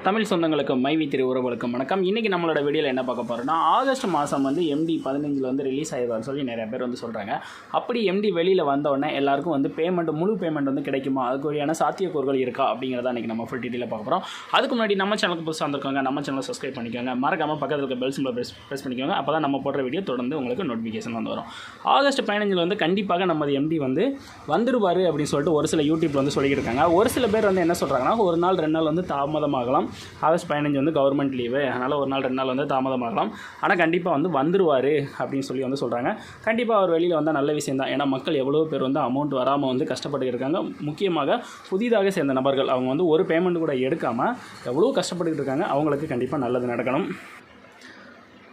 தமிழ் சொந்தங்களுக்கு மைவி3 உறவுகளுக்கு வணக்கம். இன்றைக்கி நம்மளோட வீடியோவில் என்ன பார்க்க போகிறோம்னா, ஆகஸ்ட் மாதம் வந்து MD 15 வந்து ரிலீஸ் ஆகிடுவார்னு சொல்லி நிறைய பேர் வந்து சொல்கிறாங்க. அப்படி MD வெளியில் வந்தோடனே எல்லாருக்கும் வந்து முழு பேமெண்ட் வந்து கிடைக்குமா, அதுக்குரியான சாத்தியக்கூறுகள் இருக்கா அப்படிங்கிறத இன்றைக்கி நம்ம ஃபுல் டீட்டெயிலாக பார்க்க போகிறோம். அதுக்கு முன்னாடி நம்ம சேனலுக்கு புதுசாக வந்திருக்காங்க, நம்ம சேனலை சப்ஸ்கிரைப் பண்ணிக்கோங்க. மறக்காமல் பக்கத்தில் இருக்க பெல் சிம்பலை ப்ரெஸ் பண்ணிக்கோங்க. அப்போ தான் நம்ம போடுற வீடியோ தொடர்ந்து உங்களுக்கு நோட்டிஃபிகேஷன் வந்து வரும். ஆகஸ்ட் 15 வந்து கண்டிப்பாக நமது MD வந்து வந்துடுவார் அப்படின்னு சொல்லிட்டு ஒரு சில யூடியூப்பில் வந்து சொல்லிக்கிட்டு இருக்காங்க. ஒரு சில பேர் வந்து என்ன சொல்கிறாங்கன்னா, ஒரு நாள் 2 நாள் வந்து தாமதமாகலாம். ஆகஸ்ட் 15 வந்து கவர்மெண்ட் லீவு, அதனால் ஒரு நாள் 2 நாள் வந்து தாமதமாகலாம். ஆனால் கண்டிப்பாக வந்து வந்துடுவார் அப்படின்னு சொல்லி வந்து சொல்கிறாங்க. கண்டிப்பாக அவர் வெளியில் வந்தால் நல்ல விஷயம் தான். ஏன்னா மக்கள் எவ்வளோ பேர் வந்து அமௌண்ட் வராமல் வந்து கஷ்டப்பட்டு இருக்காங்க. முக்கியமாக புதிதாக சேர்ந்த நபர்கள், அவங்க வந்து ஒரு பேமெண்ட் கூட எடுக்காமல் எவ்வளோ கஷ்டப்பட்டுக்கிட்டு இருக்காங்க. அவங்களுக்கு கண்டிப்பாக நல்லது நடக்கணும்.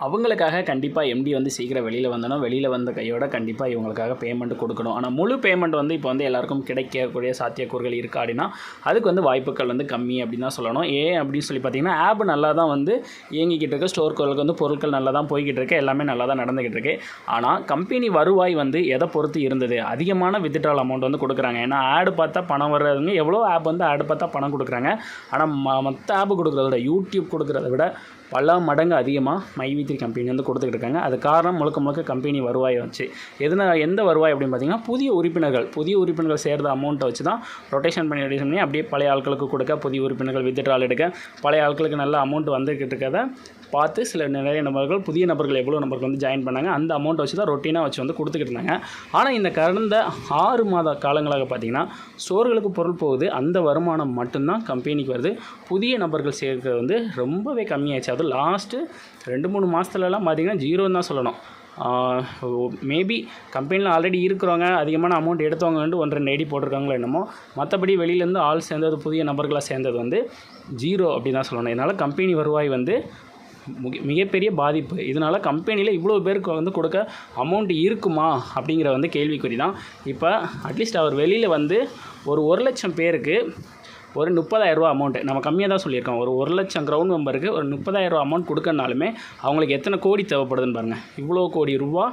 அவங்களுக்காக கண்டிப்பாக MD வந்து சீக்கிரம் வெளியில் வந்தணும். வெளியில் வந்த கையோட கண்டிப்பாக இவங்களுக்காக பேமெண்ட் கொடுக்கணும். ஆனால் முழு பேமெண்ட் வந்து இப்போ வந்து எல்லாருக்கும் கிடைக்கக்கூடிய சாத்தியக்கூறுகள் இருக்கா அப்படின்னா, அதுக்கு வந்து வாய்ப்புகள் வந்து கம்மி அப்படின்னு தான் சொல்லணும். ஏன் அப்படின்னு சொல்லி பார்த்தீங்கன்னா, ஆப் நல்லா தான் வந்து இயங்கிக்கிட்டு இருக்கு. ஸ்டோர்களுக்கு வந்து பொருட்கள் நல்லா தான் போய்கிட்டு இருக்கு. எல்லாமே நல்லா தான் நடந்துக்கிட்டு இருக்கு. ஆனால் கம்பெனி வருவாய் வந்து எதை பொறுத்து இருந்தது, அதிகமான வித்ட்ரால் அமௌண்ட் வந்து கொடுக்குறாங்க. ஏன்னா ஆடு பார்த்தா பணம் வர்றதுங்க, எவ்வளோ ஆப் வந்து ஆடு பார்த்தா பணம் கொடுக்குறாங்க. ஆனால் மற்ற ஆப் கொடுக்குறத விட, யூடியூப் கொடுக்குறத விட பல மடங்கு அதிகமாக மைவி3 கம்பெனி வந்து கொடுத்துக்கிட்டு இருக்காங்க. அது காரணம் முழுக்க கம்பெனி வருவாயை வச்சு. எந்த வருவாய் அப்படின்னு பார்த்தீங்கன்னா, புதிய உறுப்பினர்கள் சேர்ந்த அமௌண்ட்டை வச்சு தான் ரொட்டேஷன் பண்ணி அப்படியே பழைய ஆட்களுக்கு கொடுக்க, புதிய உறுப்பினர்கள் வித்ட்ரால் எடுக்க, பழைய ஆட்களுக்கு நல்ல அமௌண்ட் வந்துக்கிட்டு இருக்கிறத பார்த்து நிறைய நபர்கள், புதிய நபர்கள் எவ்வளோ நபர்கள் வந்து ஜாயின் பண்ணாங்க, அந்த அமௌண்ட்டை வச்சு தான் ரொட்டீனாக வச்சு வந்து கொடுத்துக்கிட்டு இருந்தாங்க. ஆனால் இந்த கடந்த 6 மாத காலங்களாக பார்த்திங்கன்னா, ஸ்டோர்களுக்கு பொருள் போகுது, அந்த வருமானம் மட்டும்தான் கம்பெனிக்கு வருது. புதிய நபர்கள் சேர்க்கிறது வந்து ரொம்பவே கம்மியாச்சு. அது லாஸ்ட்டு 2-3 மாதத்துலலாம் பார்த்திங்கன்னா ஜீரோன்னு தான் சொல்லணும். மேபி கம்பெனியில் ஆல்ரெடி இருக்கிறவங்க அதிகமான அமௌண்ட் எடுத்தவங்க வந்து 1-2 ஐடி போட்டிருக்காங்களோ என்னமோ, மற்றபடி வெளியிலேருந்து ஆள் சேர்ந்தது, புதிய நபர்களாக சேர்ந்தது வந்து ஜீரோ அப்படி தான் சொல்லணும். இதனால் கம்பெனி வருவாய் வந்து மிகப்பெரிய பாதிப்பு. இதனால் கம்பெனியில் இவ்வளோ பேருக்கு வந்து கொடுக்க அமௌண்ட் இருக்குமா அப்படிங்கிற வந்து கேள்விக்குறி தான். இப்போ அட்லீஸ்ட் அவர் வெளியில் வந்து ஒரு 1 லட்சம் பேருக்கு ஒரு 30,000 ரூபா அமௌண்ட்டு, நம்ம கம்மியாக தான் சொல்லியிருக்கோம். ஒரு 1 லட்சம் கிரவுண்ட் மெம்பருக்கு ஒரு 30,000 ரூபா அமௌண்ட் கொடுக்கறனாலுமே அவங்களுக்கு எத்தனை கோடி தேவைப்படுதுன்னு பாருங்கள். இவ்வளோ கோடி ரூபா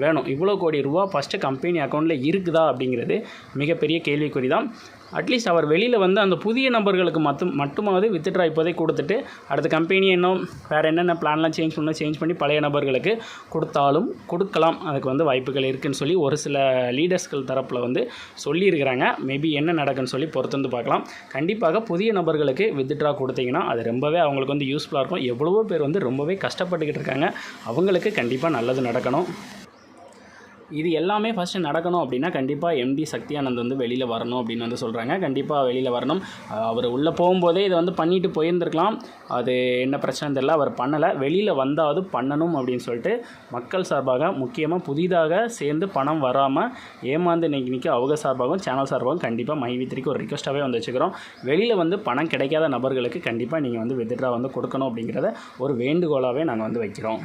வேணும். இவ்வளோ கோடி ரூபா ஃபஸ்ட்டு கம்பெனி அக்கௌண்ட்டில் இருக்குதா அப்படிங்கிறது மிகப்பெரிய கேள்விக்குறி தான். அட்லீஸ்ட் அவர் வெளியில் வந்து அந்த புதிய நபர்களுக்கு மட்டுமாவது வித்ட்ரா இப்போதே கொடுத்துட்டு, அடுத்த கம்பெனி இன்னும் வேறு என்னென்ன பிளான்லாம் சேஞ்ச் பண்ணி பழைய நபர்களுக்கு கொடுக்கலாம். அதுக்கு வந்து வாய்ப்புகள் இருக்குதுன்னு சொல்லி ஒரு சில லீடர்ஸ்கள் தரப்பில் வந்து சொல்லியிருக்கிறாங்க. மேபி என்ன நடக்குன்னு சொல்லி பொறுத்து வந்து பார்க்கலாம். கண்டிப்பாக புதிய நபர்களுக்கு வித்ட்ரா கொடுத்தீங்கன்னா அது ரொம்பவே அவங்களுக்கு வந்து யூஸ்ஃபுல்லாக இருக்கும். எவ்வளவோ பேர் வந்து ரொம்பவே கஷ்டப்பட்டுக்கிட்டு இருக்காங்க. அவங்களுக்கு கண்டிப்பாக நல்லது நடக்கணும். இது எல்லாமே ஃபஸ்ட்டு நடக்கணும் அப்படின்னா கண்டிப்பாக MD சக்தியானந்த் வந்து வெளியில் வரணும் அப்படின்னு வந்து சொல்கிறாங்க. கண்டிப்பாக வெளியில் வரணும். அவர் உள்ளே போகும்போதே இதை வந்து பண்ணிட்டு போயிருந்துருக்கலாம். அது என்ன பிரச்சனை தெரியல, அவர் பண்ணலை. வெளியில் வந்தாவது பண்ணணும் அப்படின்னு சொல்லிட்டு மக்கள் சார்பாக, முக்கியமாக புதிதாக சேர்ந்து பணம் வராமல் ஏமாந்து நிற்க அவங்க சார்பாகவும் சேனல் சார்பாகவும் கண்டிப்பாக மைவி3க்கு ஒரு ரிக்வஸ்ட்டாகவே வந்து வச்சுக்கிறோம். வெளியில் வந்து பணம் கிடைக்காத நபர்களுக்கு கண்டிப்பாக நீங்கள் வந்து வித்ட்ரா வந்து கொடுக்கணும் அப்படிங்கிறத ஒரு வேண்டுகோளாகவே நாங்கள் வந்து வைக்கிறோம்.